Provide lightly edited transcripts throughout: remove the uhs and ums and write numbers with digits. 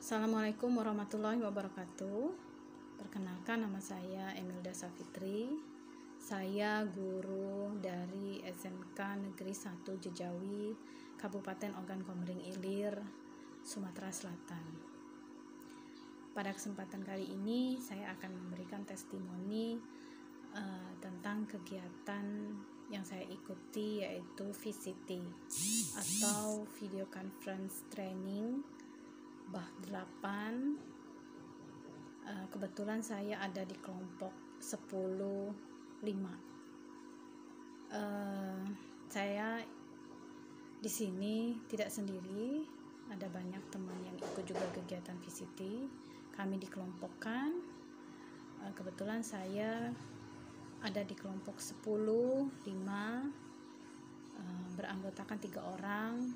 Assalamualaikum warahmatullahi wabarakatuh. Perkenalkan, nama saya Emilda Safitri. Saya guru dari SMK Negeri 1 Jejawi, Kabupaten Ogan Komering Ilir, Sumatera Selatan. Pada kesempatan kali ini saya akan memberikan testimoni tentang kegiatan yang saya ikuti, yaitu VCT atau Video Conference Training BAH 8. Kebetulan saya ada di kelompok 10-5. Saya di sini tidak sendiri, ada banyak teman yang ikut juga kegiatan VCT. Kami dikelompokkan. Kebetulan saya ada di kelompok 10-5, beranggotakan 3 orang.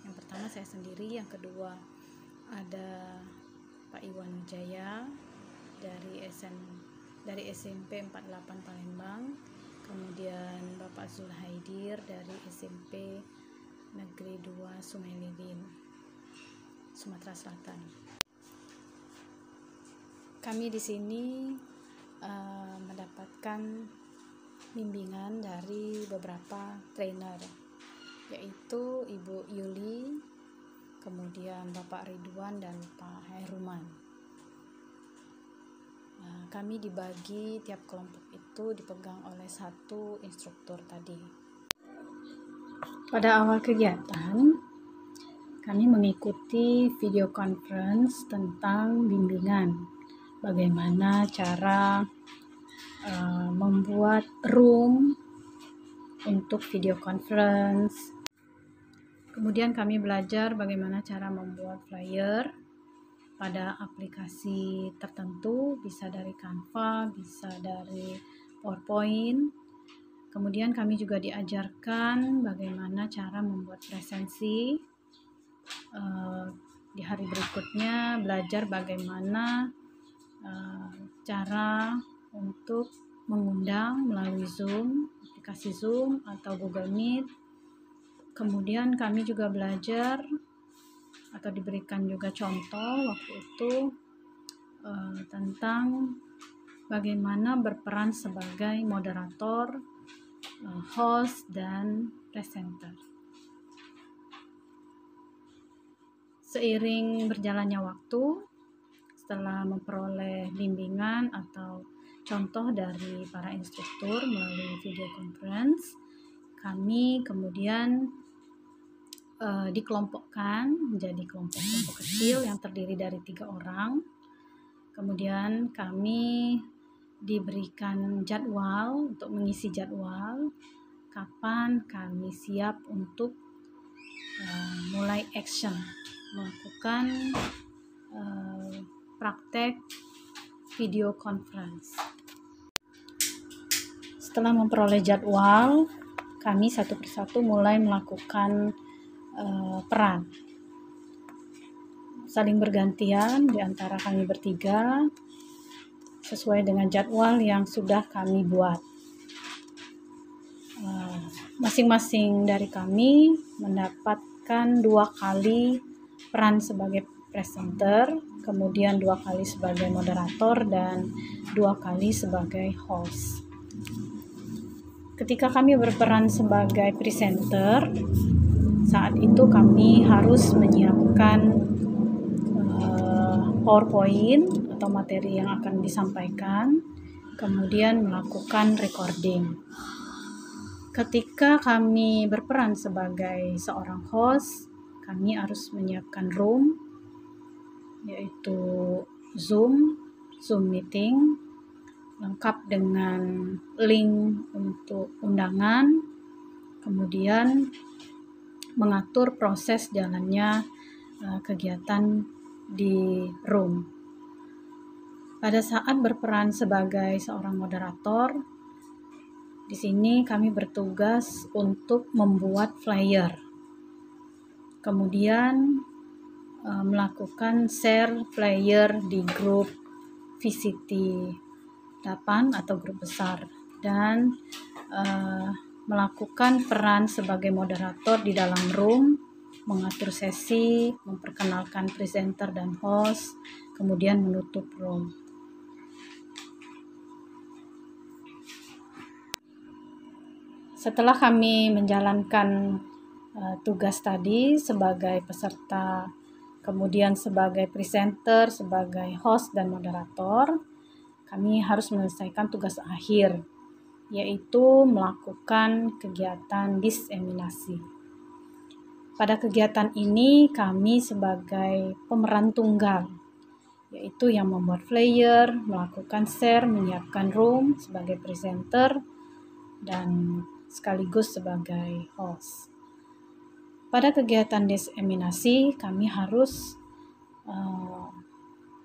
Yang pertama saya sendiri, yang kedua ada Pak Iwan Jaya dari SMP 48 Palembang, kemudian Bapak Zulhaidir dari SMP Negeri 2 Sungai Lilin, Sumatera Selatan. Kami di sini mendapatkan bimbingan dari beberapa trainer, yaitu Ibu Yuli, kemudian Bapak Ridwan dan Pak Heruman. Kami dibagi, tiap kelompok itu dipegang oleh satu instruktur tadi. Pada awal kegiatan, kami mengikuti video conference tentang bimbingan, bagaimana cara membuat room untuk video conference. Kemudian kami belajar bagaimana cara membuat flyer pada aplikasi tertentu, bisa dari Canva, bisa dari PowerPoint. Kemudian kami juga diajarkan bagaimana cara membuat presensi. Di hari berikutnya belajar bagaimana cara untuk mengundang melalui Zoom, aplikasi Zoom atau Google Meet. Kemudian kami juga belajar atau diberikan juga contoh waktu itu tentang bagaimana berperan sebagai moderator, host, dan presenter. Seiring berjalannya waktu, setelah memperoleh bimbingan atau contoh dari para instruktur melalui video conference, kami kemudian dikelompokkan menjadi kelompok-kelompok kecil yang terdiri dari 3 orang. Kemudian kami diberikan jadwal untuk mengisi jadwal, kapan kami siap untuk mulai action, melakukan praktek video conference. Setelah memperoleh jadwal, kami satu persatu mulai melakukan peran, saling bergantian di antara kami bertiga sesuai dengan jadwal yang sudah kami buat. Masing-masing dari kami mendapatkan 2 kali peran sebagai presenter, kemudian 2 kali sebagai moderator, dan 2 kali sebagai host. Ketika kami berperan sebagai presenter, saat itu kami harus menyiapkan PowerPoint atau materi yang akan disampaikan, kemudian melakukan recording. Ketika kami berperan sebagai seorang host, kami harus menyiapkan room, yaitu Zoom meeting, lengkap dengan link untuk undangan, kemudian mengatur proses jalannya kegiatan di room. Pada saat berperan sebagai seorang moderator, di sini kami bertugas untuk membuat flyer, kemudian melakukan share flyer di grup VCT 8 atau grup besar, dan melakukan peran sebagai moderator di dalam room mengatur sesi, memperkenalkan presenter dan host, kemudian menutup room. Setelah kami menjalankan tugas tadi sebagai peserta, kemudian sebagai presenter, sebagai host dan moderator, kami harus menyelesaikan tugas akhir, yaitu melakukan kegiatan diseminasi. Pada kegiatan ini kami sebagai pemeran tunggal, yaitu yang membuat flyer, melakukan share, menyiapkan room sebagai presenter, dan sekaligus sebagai host. Pada kegiatan diseminasi kami harus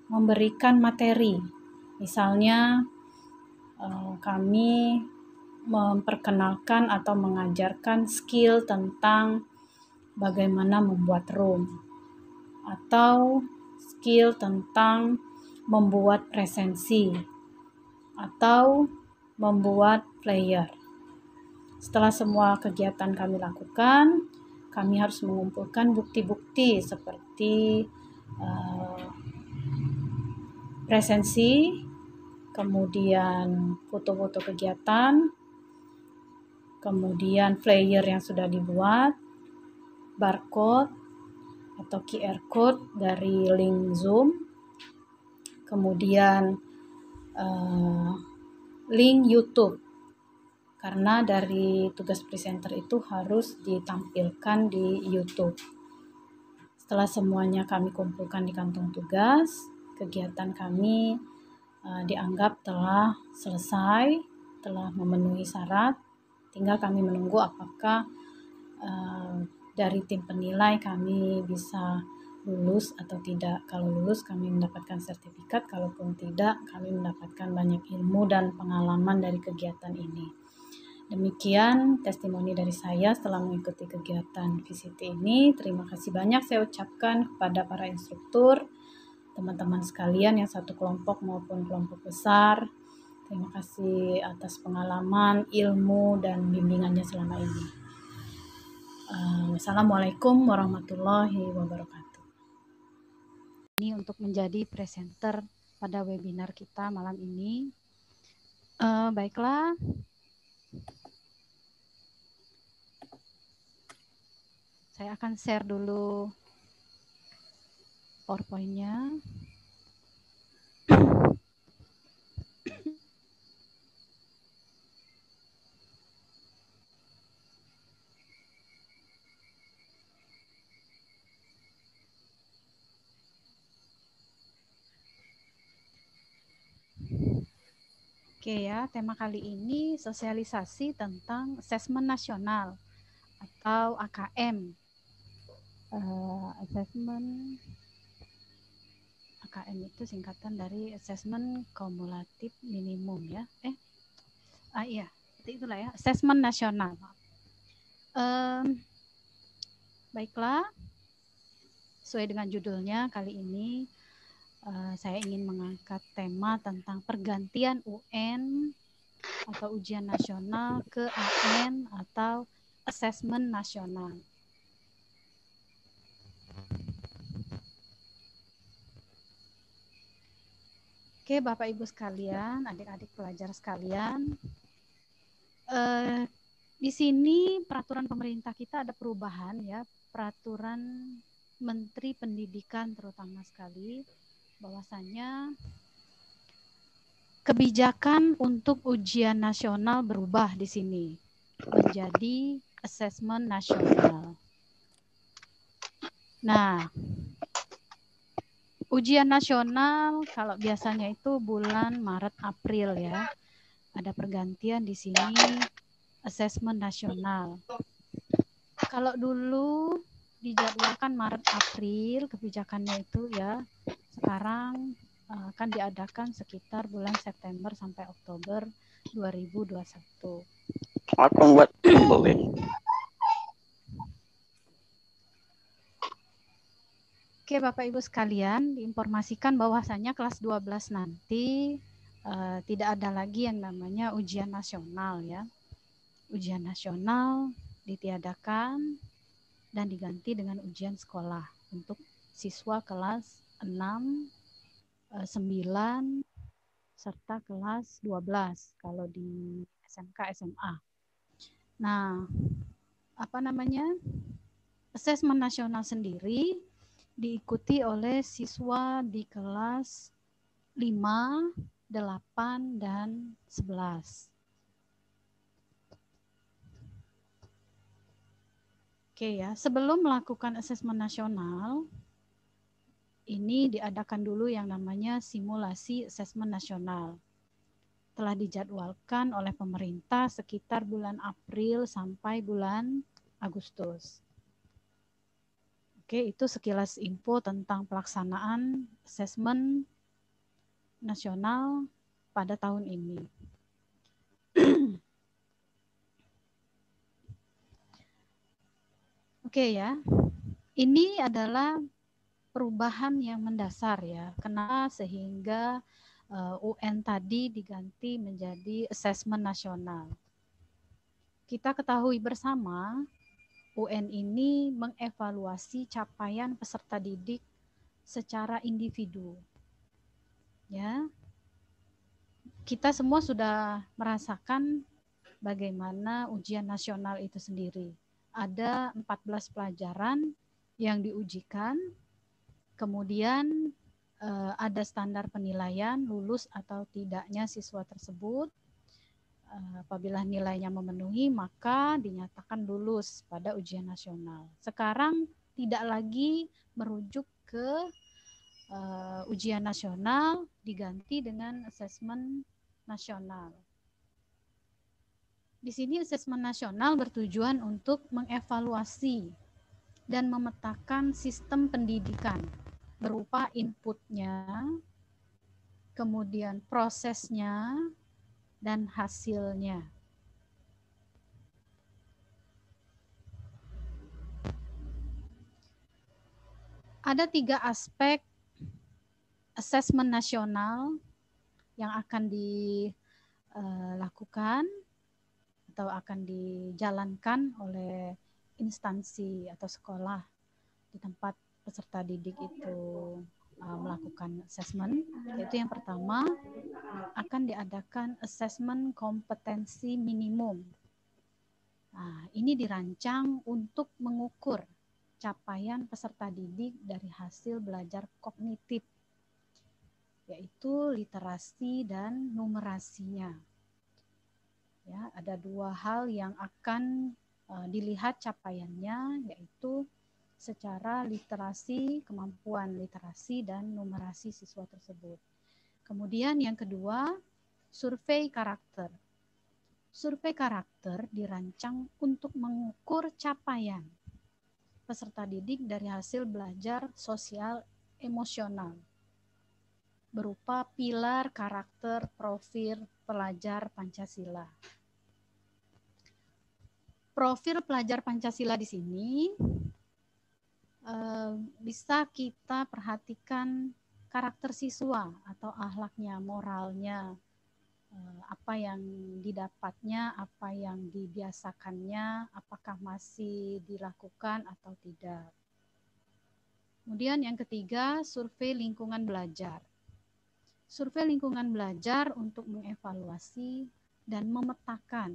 memberikan materi. Misalnya kami memperkenalkan atau mengajarkan skill tentang bagaimana membuat room atau skill tentang membuat presensi atau membuat flyer. Setelah semua kegiatan kami lakukan, kami harus mengumpulkan bukti-bukti seperti presensi, kemudian foto-foto kegiatan, kemudian flyer yang sudah dibuat, barcode atau QR code dari link Zoom, kemudian link YouTube, karena dari tugas presenter itu harus ditampilkan di YouTube. Setelah semuanya kami kumpulkan di kantong tugas, kegiatan kami dianggap telah selesai, telah memenuhi syarat. Tinggal kami menunggu apakah dari tim penilai kami bisa lulus atau tidak. Kalau lulus kami mendapatkan sertifikat, kalaupun tidak kami mendapatkan banyak ilmu dan pengalaman dari kegiatan ini. Demikian testimoni dari saya setelah mengikuti kegiatan VCT ini. Terima kasih banyak saya ucapkan kepada para instruktur, teman-teman sekalian yang satu kelompok maupun kelompok besar. Terima kasih atas pengalaman, ilmu, dan bimbingannya selama ini. Wassalamualaikum warahmatullahi wabarakatuh. Ini untuk menjadi presenter pada webinar kita malam ini. Baiklah. Saya akan share dulu PowerPoint-nya. Oke ya, tema kali ini sosialisasi tentang asesmen nasional atau AKM. Asesmen AKM itu singkatan dari asesmen kumulatif minimum ya. Iya, itulah ya, asesmen nasional. Baiklah, sesuai dengan judulnya kali ini saya ingin mengangkat tema tentang pergantian UN atau ujian nasional ke AN atau asesmen nasional. Oke, Bapak Ibu sekalian, adik-adik pelajar sekalian, di sini peraturan pemerintah kita ada perubahan ya, peraturan Menteri Pendidikan terutama sekali, bahwasanya kebijakan untuk ujian nasional berubah di sini menjadi asesmen nasional. Nah, ujian nasional kalau biasanya itu bulan Maret April ya. Ada pergantian di sini asesmen nasional. Kalau dulu dijadwalkan Maret April kebijakannya itu ya, sekarang akan diadakan sekitar bulan September sampai Oktober 2021. Aku buat Oke, Bapak Ibu sekalian, diinformasikan bahwasannya kelas 12 nanti tidak ada lagi yang namanya ujian nasional ya. Ujian nasional ditiadakan dan diganti dengan ujian sekolah untuk siswa kelas 6, 9, serta kelas 12 kalau di SMK SMA. Nah, asesmen nasional sendiri diikuti oleh siswa di kelas 5, 8, dan 11. Oke ya, sebelum melakukan asesmen nasional, ini diadakan dulu yang namanya simulasi asesmen nasional. Telah dijadwalkan oleh pemerintah sekitar bulan April sampai bulan Agustus. Oke, itu sekilas info tentang pelaksanaan asesmen nasional pada tahun ini. Oke ya, ini adalah perubahan yang mendasar ya. Kenapa sehingga UN tadi diganti menjadi asesmen nasional. Kita ketahui bersama UN ini mengevaluasi capaian peserta didik secara individu. Ya. Kita semua sudah merasakan bagaimana ujian nasional itu sendiri. Ada 14 pelajaran yang diujikan, kemudian ada standar penilaian lulus atau tidaknya siswa tersebut. Apabila nilainya memenuhi, maka dinyatakan lulus pada ujian nasional. Sekarang tidak lagi merujuk ke ujian nasional, diganti dengan asesmen nasional. Di sini asesmen nasional bertujuan untuk mengevaluasi dan memetakan sistem pendidikan berupa inputnya, kemudian prosesnya, dan hasilnya. Ada 3 aspek asesmen nasional yang akan dilakukan atau akan dijalankan oleh instansi atau sekolah di tempat peserta didik itu melakukan asesmen. Yaitu yang pertama, akan diadakan asesmen kompetensi minimum. Nah, ini dirancang untuk mengukur capaian peserta didik dari hasil belajar kognitif, yaitu literasi dan numerasinya. Ya, ada 2 hal yang akan dilihat capaiannya, yaitu secara literasi, kemampuan literasi dan numerasi siswa tersebut. Kemudian yang kedua, survei karakter. Survei karakter dirancang untuk mengukur capaian peserta didik dari hasil belajar sosial emosional berupa pilar karakter profil pelajar Pancasila. Profil pelajar Pancasila di sini bisa kita perhatikan karakter siswa atau akhlaknya, moralnya, apa yang didapatnya, apa yang dibiasakannya, apakah masih dilakukan atau tidak. Kemudian yang ketiga, survei lingkungan belajar. Survei lingkungan belajar untuk mengevaluasi dan memetakan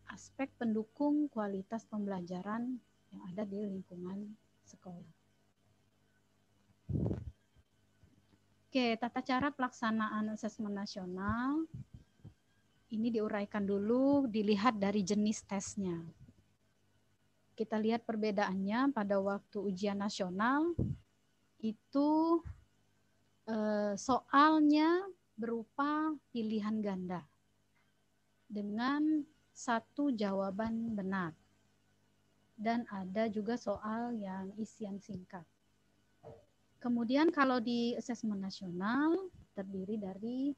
aspek pendukung kualitas pembelajaran yang ada di lingkungan sekolah. Oke, tata cara pelaksanaan asesmen nasional ini diuraikan dulu, dilihat dari jenis tesnya. Kita lihat perbedaannya pada waktu ujian nasional itu soalnya berupa pilihan ganda dengan 1 jawaban benar. Dan ada juga soal yang isian singkat. Kemudian kalau di asesmen nasional terdiri dari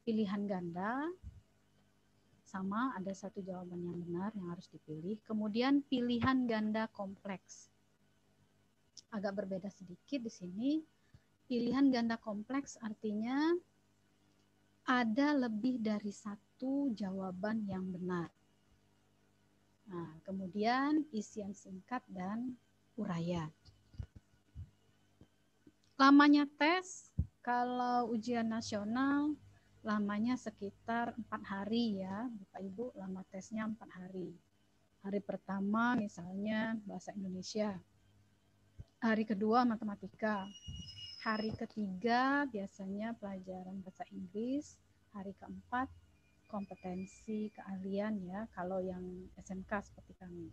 pilihan ganda, sama ada 1 jawaban yang benar yang harus dipilih. Kemudian pilihan ganda kompleks. Agak berbeda sedikit di sini. Pilihan ganda kompleks artinya ada lebih dari 1 jawaban yang benar. Nah, kemudian isian singkat dan uraian. Lamanya tes, kalau ujian nasional lamanya sekitar 4 hari ya, Bapak Ibu, lama tesnya 4 hari. Hari pertama misalnya bahasa Indonesia, hari kedua matematika, hari ketiga biasanya pelajaran bahasa Inggris, hari keempat kompetensi keahlian ya, kalau yang SMK seperti kami.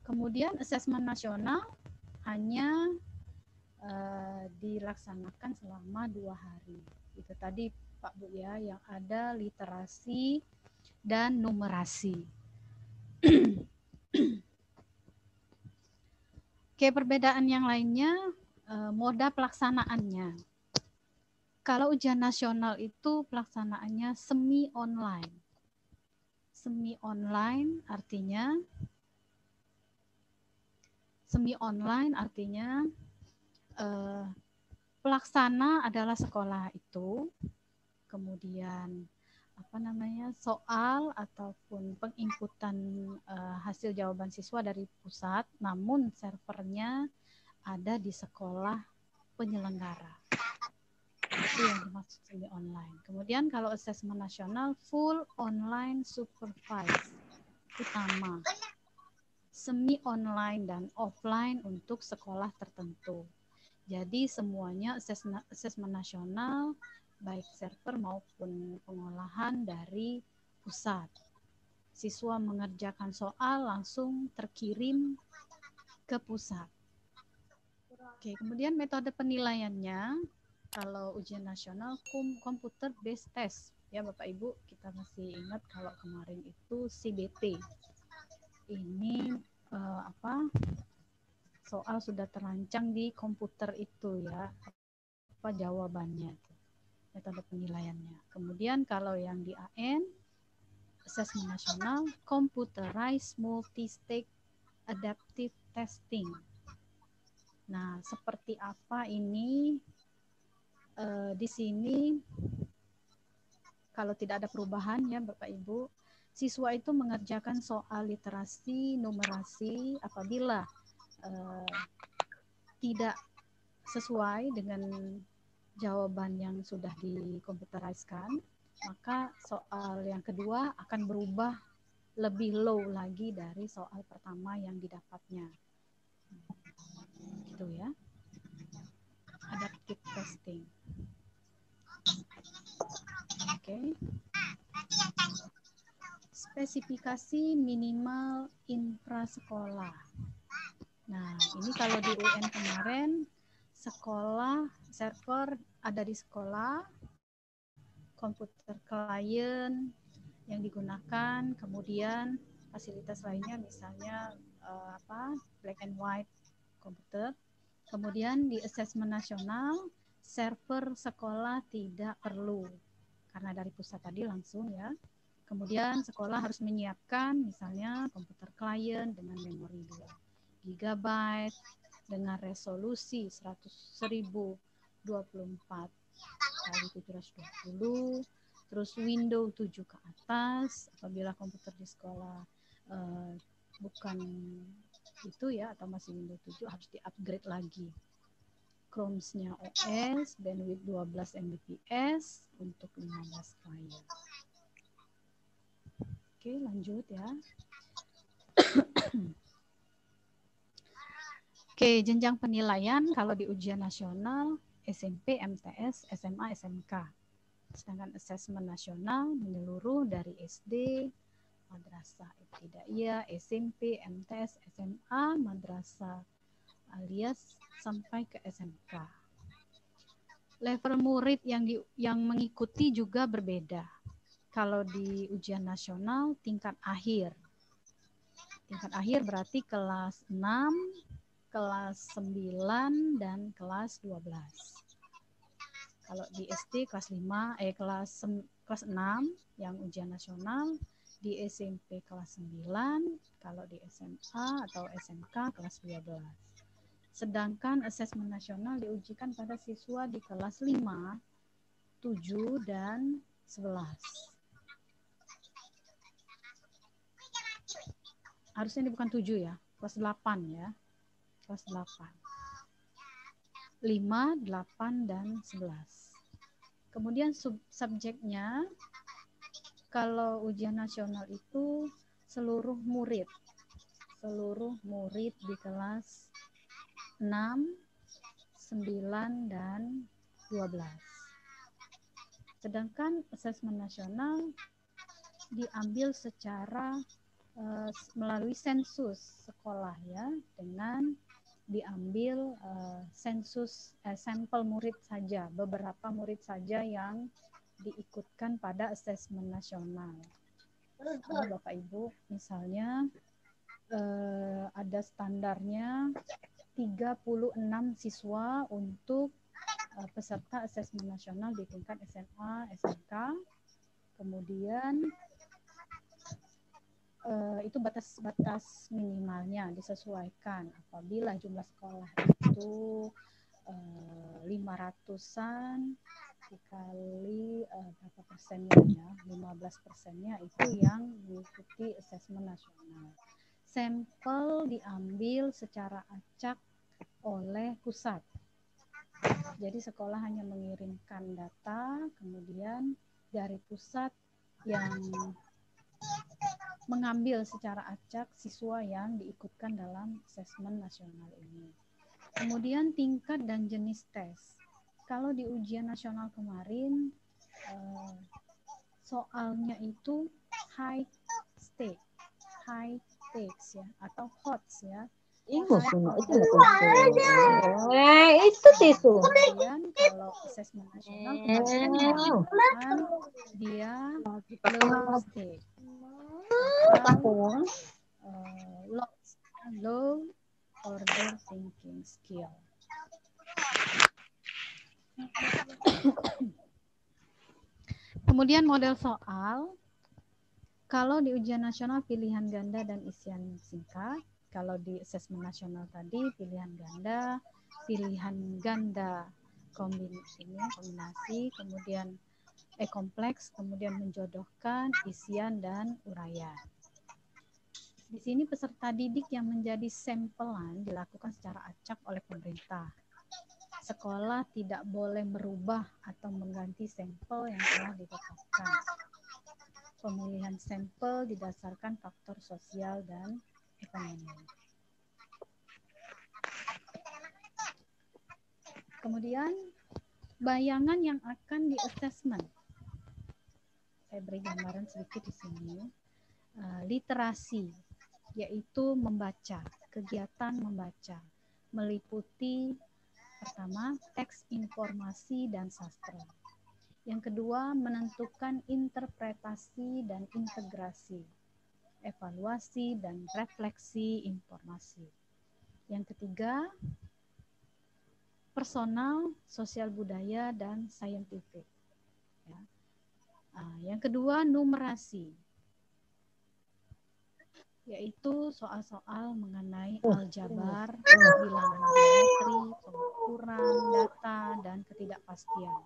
Kemudian asesmen nasional hanya dilaksanakan selama 2 hari. Itu tadi Pak Bu ya, yang ada literasi dan numerasi. Oke, perbedaan yang lainnya, moda pelaksanaannya. Kalau ujian nasional itu pelaksanaannya semi online. Semi online artinya pelaksana adalah sekolah itu, kemudian soal ataupun penginputan hasil jawaban siswa dari pusat, namun servernya ada di sekolah penyelenggara. Itu yang dimaksud semi online. Kemudian kalau asesmen nasional full online supervised, utama semi online dan offline untuk sekolah tertentu. Jadi semuanya asesmen nasional baik server maupun pengolahan dari pusat. Siswa mengerjakan soal langsung terkirim ke pusat. Oke, kemudian metode penilaiannya, kalau ujian nasional computer based test. Ya Bapak Ibu, kita masih ingat kalau kemarin itu CBT. Ini soal sudah terancang di komputer itu ya, apa jawabannya, metode penilaiannya. Kemudian kalau yang di AN, asesmen nasional, computerized multi-stage adaptive testing. Nah, seperti apa ini? Di sini kalau tidak ada perubahan ya Bapak Ibu, siswa itu mengerjakan soal literasi, numerasi apabila tidak sesuai dengan jawaban yang sudah dikomputeriskan, maka soal yang kedua akan berubah lebih low lagi dari soal pertama yang didapatnya. Gitu ya. Adaptive testing. Oke. Spesifikasi minimal infrasekolah. Nah, ini kalau di UN kemarin, sekolah, server ada di sekolah, komputer klien yang digunakan, kemudian fasilitas lainnya misalnya black and white komputer. Kemudian di asesmen nasional, server sekolah tidak perlu, karena dari pusat tadi langsung ya. Kemudian sekolah harus menyiapkan misalnya komputer klien dengan memori 2 GB dengan resolusi 1024 kali 720, terus Windows 7 ke atas. Apabila komputer di sekolah bukan itu ya, atau masih Windows 7, harus di-upgrade lagi. Chrome-nya OS, bandwidth 12 Mbps untuk 15 klien. Oke, lanjut ya. Oke, jenjang penilaian kalau di ujian nasional, SMP, MTS, SMA, SMK. Sedangkan asesmen nasional menyeluruh dari SD, madrasah ibtidaiyah, SMP, MTS, SMA, madrasah alias sampai ke SMK. Level murid yang mengikuti juga berbeda. Kalau di ujian nasional tingkat akhir. Tingkat akhir berarti kelas 6, kelas 9 dan kelas 12. Kalau di SD kelas 5 kelas 6 yang ujian nasional, di SMP kelas 9, kalau di SMA atau SMK kelas 12. Sedangkan asesmen nasional diujikan pada siswa di kelas 5, 7 dan 11. harusnya ini bukan 7 ya, kelas 8 ya. Kelas 8. 5, 8, dan 11. Kemudian subjeknya, kalau ujian nasional itu seluruh murid di kelas 6, 9, dan 12. Sedangkan asesmen nasional diambil secara melalui sensus sekolah ya, dengan diambil sensus sampel murid saja, beberapa murid saja yang diikutkan pada asesmen nasional. Jadi Bapak Ibu, misalnya ada standarnya 36 siswa untuk peserta asesmen nasional di tingkat SMA, SMK. Kemudian itu batas minimalnya disesuaikan apabila jumlah sekolah itu 500-an dikali berapa persennya ya, 15%-nya itu yang mengikuti asesmen nasional. Sampel diambil secara acak oleh pusat. Jadi sekolah hanya mengirimkan data, kemudian dari pusat yang mengambil secara acak siswa yang diikutkan dalam asesmen nasional ini. Kemudian tingkat dan jenis tes. Kalau di ujian nasional kemarin, soalnya itu high stakes ya, atau HOTS ya. Itu tisu. Kemudian kalau asesmen nasional kemarin menggunakan dia low stake atau low order thinking skill. Kemudian model soal, kalau di ujian nasional pilihan ganda dan isian singkat. Kalau di asesmen nasional tadi pilihan ganda kombinasi, kemudian kompleks, kemudian menjodohkan, isian, dan uraian. Di sini peserta didik yang menjadi sampelan dilakukan secara acak oleh pemerintah. Sekolah tidak boleh merubah atau mengganti sampel yang telah ditetapkan. Pemilihan sampel didasarkan faktor sosial dan ekonomi. Kemudian bayangan yang akan di-assessment. Saya beri gambaran sedikit di sini. Literasi, yaitu membaca, kegiatan membaca, meliputi pertama teks, informasi, dan sastra. Yang kedua, menentukan interpretasi dan integrasi, evaluasi dan refleksi informasi. Yang ketiga, personal, sosial budaya, dan saintifik. Ya. Yang kedua, numerasi, yaitu soal-soal mengenai aljabar, bilangan geometri, pengukuran data, dan ketidakpastian.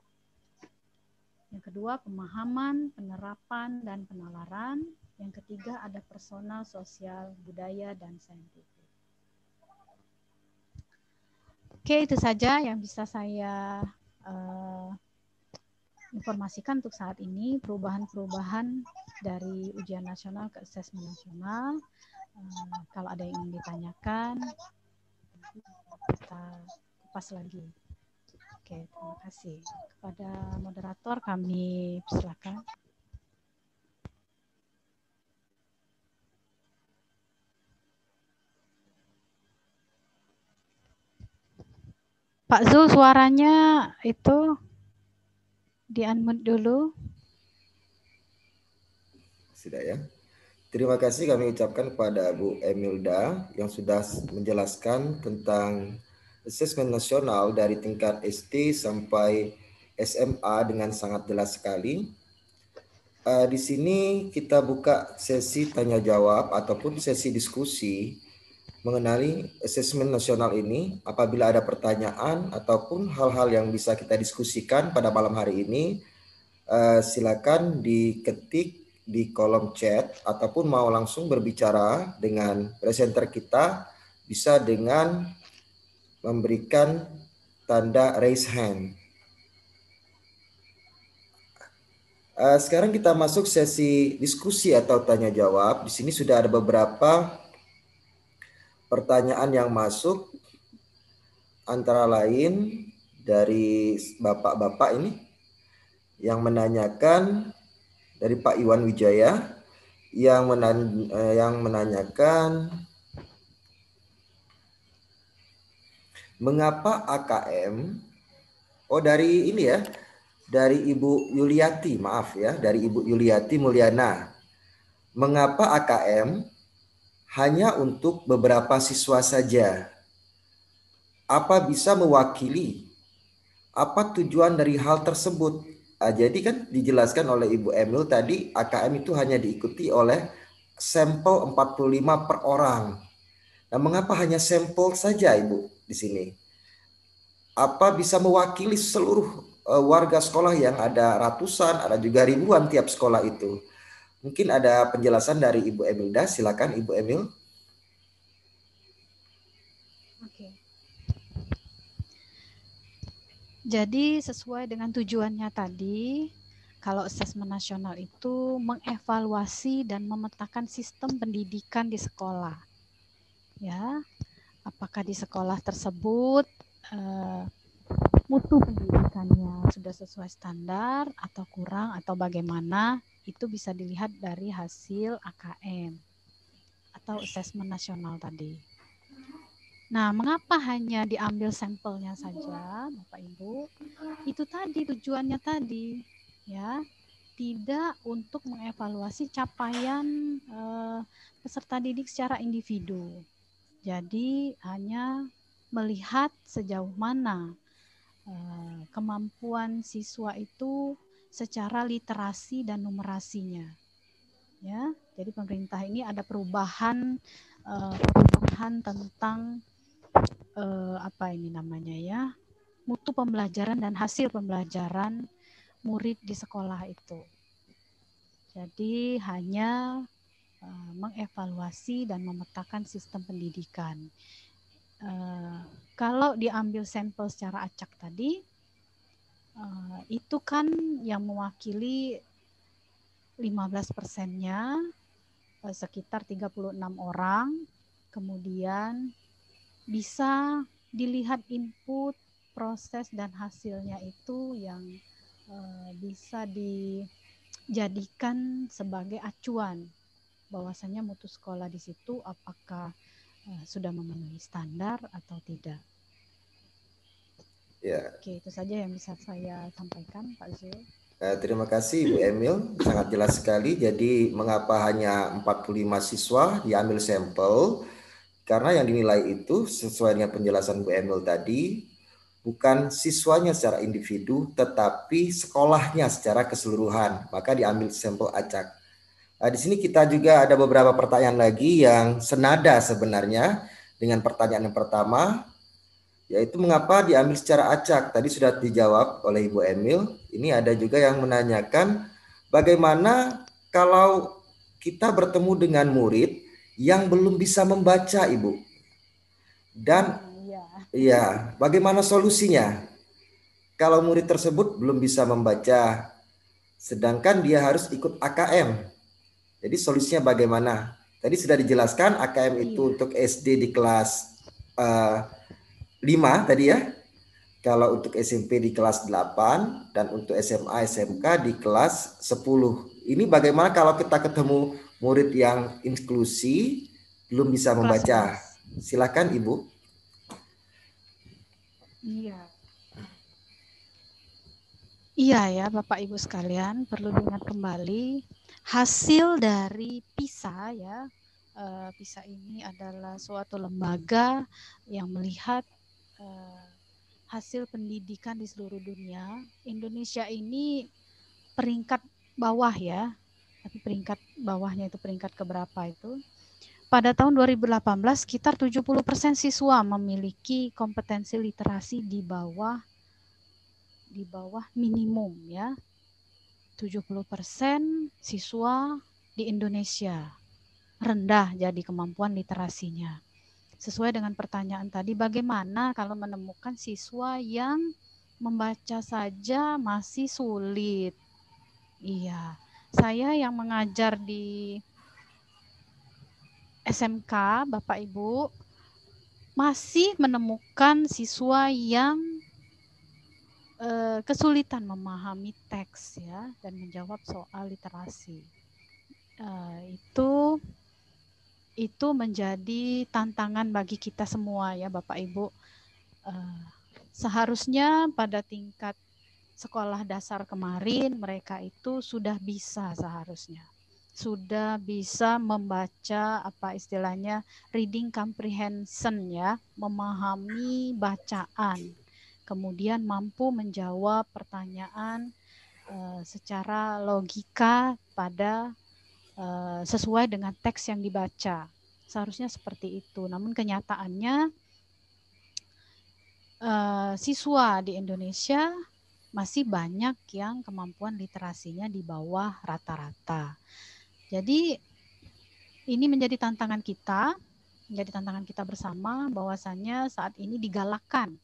Yang kedua, pemahaman, penerapan, dan penalaran. Yang ketiga, ada personal, sosial, budaya, dan saintifik. Oke, itu saja yang bisa saya informasikan untuk saat ini. Perubahan-perubahan dari ujian nasional ke asesmen nasional. Kalau ada yang ingin ditanyakan, kita kupas lagi. Oke, terima kasih. Kepada moderator kami persilakan. Pak Zul, suaranya itu di-unmute dulu. Sudah ya. Terima kasih kami ucapkan kepada Bu Emilda yang sudah menjelaskan tentang asesmen nasional dari tingkat SD sampai SMA dengan sangat jelas sekali. Di sini kita buka sesi tanya jawab ataupun sesi diskusi mengenai asesmen nasional ini. Apabila ada pertanyaan ataupun hal-hal yang bisa kita diskusikan pada malam hari ini, silakan diketik di kolom chat ataupun mau langsung berbicara dengan presenter kita, bisa dengan memberikan tanda raise hand. Sekarang kita masuk sesi diskusi atau tanya jawab. Di sini sudah ada beberapa pertanyaan yang masuk, antara lain dari bapak-bapak ini yang menanyakan, dari Pak Iwan Wijaya yang menanyakan mengapa AKM, dari ini ya, dari Ibu Yuliati, maaf ya, dari Ibu Yuliati Mulyana. Mengapa AKM hanya untuk beberapa siswa saja? Apa bisa mewakili? Apa tujuan dari hal tersebut? Jadi kan dijelaskan oleh Ibu Emil tadi, AKM itu hanya diikuti oleh sampel 45 per orang. Nah, mengapa hanya sampel saja Ibu di sini? Apa bisa mewakili seluruh warga sekolah yang ada ratusan, ada juga ribuan tiap sekolah itu? Mungkin ada penjelasan dari Ibu Emilda, silakan Ibu Emil. Oke. Jadi sesuai dengan tujuannya tadi, kalau asesmen nasional itu mengevaluasi dan memetakan sistem pendidikan di sekolah. Ya, apakah di sekolah tersebut mutu pendidikannya sudah sesuai standar atau kurang atau bagaimana, itu bisa dilihat dari hasil AKM atau asesmen nasional tadi. Nah, mengapa hanya diambil sampelnya saja, Bapak Ibu? Itu tadi tujuannya tadi, ya, tidak untuk mengevaluasi capaian peserta didik secara individu. Jadi hanya melihat sejauh mana kemampuan siswa itu secara literasi dan numerasinya. Ya, jadi pemerintah ini ada perubahan tentang apa ini namanya ya, mutu pembelajaran dan hasil pembelajaran murid di sekolah itu. Jadi hanya mengevaluasi dan memetakan sistem pendidikan. Kalau diambil sampel secara acak tadi, itu kan yang mewakili 15%-nya, sekitar 36 orang, kemudian bisa dilihat input, proses, dan hasilnya itu yang bisa dijadikan sebagai acuan bahwasanya mutu sekolah di situ apakah sudah memenuhi standar atau tidak. Ya. Oke, itu saja yang bisa saya sampaikan, Pak Zul. Terima kasih Ibu Emil, sangat jelas sekali. Jadi mengapa hanya 45 siswa diambil sampel? Karena yang dinilai itu sesuai dengan penjelasan Bu Emil tadi, bukan siswanya secara individu, tetapi sekolahnya secara keseluruhan. Maka diambil sampel acak. Di sini kita juga ada beberapa pertanyaan lagi yang senada sebenarnya dengan pertanyaan yang pertama, yaitu mengapa diambil secara acak. Tadi sudah dijawab oleh Ibu Emil. Ini ada juga yang menanyakan bagaimana kalau kita bertemu dengan murid yang belum bisa membaca, Ibu. Dan ya, bagaimana solusinya? Kalau murid tersebut belum bisa membaca, sedangkan dia harus ikut AKM. Jadi solusinya bagaimana? Tadi sudah dijelaskan AKM itu untuk SD di kelas 5 tadi ya. Kalau untuk SMP di kelas 8 dan untuk SMA SMK di kelas 10. Ini bagaimana kalau kita ketemu murid yang inklusi belum bisa membaca? Silakan Ibu. Iya. Iya ya Bapak Ibu sekalian, perlu diingat kembali hasil dari PISA ya. PISA ini adalah suatu lembaga yang melihat hasil pendidikan di seluruh dunia. Indonesia ini peringkat bawah ya, tapi peringkat bawahnya itu peringkat keberapa itu? Pada tahun 2018 sekitar 70% siswa memiliki kompetensi literasi di bawah minimum ya. 70% siswa di Indonesia rendah jadi kemampuan literasinya. Sesuai dengan pertanyaan tadi, bagaimana kalau menemukan siswa yang membaca saja masih sulit? Iya, saya yang mengajar di SMK, Bapak Ibu, masih menemukan siswa yang kesulitan memahami teks ya dan menjawab soal literasi. Itu menjadi tantangan bagi kita semua ya Bapak Ibu. Seharusnya pada tingkat sekolah dasar kemarin mereka itu sudah bisa, seharusnya sudah bisa membaca apa istilahnya reading comprehension ya, memahami bacaan, kemudian mampu menjawab pertanyaan secara logika pada sesuai dengan teks yang dibaca. Seharusnya seperti itu. Namun kenyataannya siswa di Indonesia masih banyak yang kemampuan literasinya di bawah rata-rata. Jadi ini menjadi tantangan kita bersama, bahwasannya saat ini digalakkan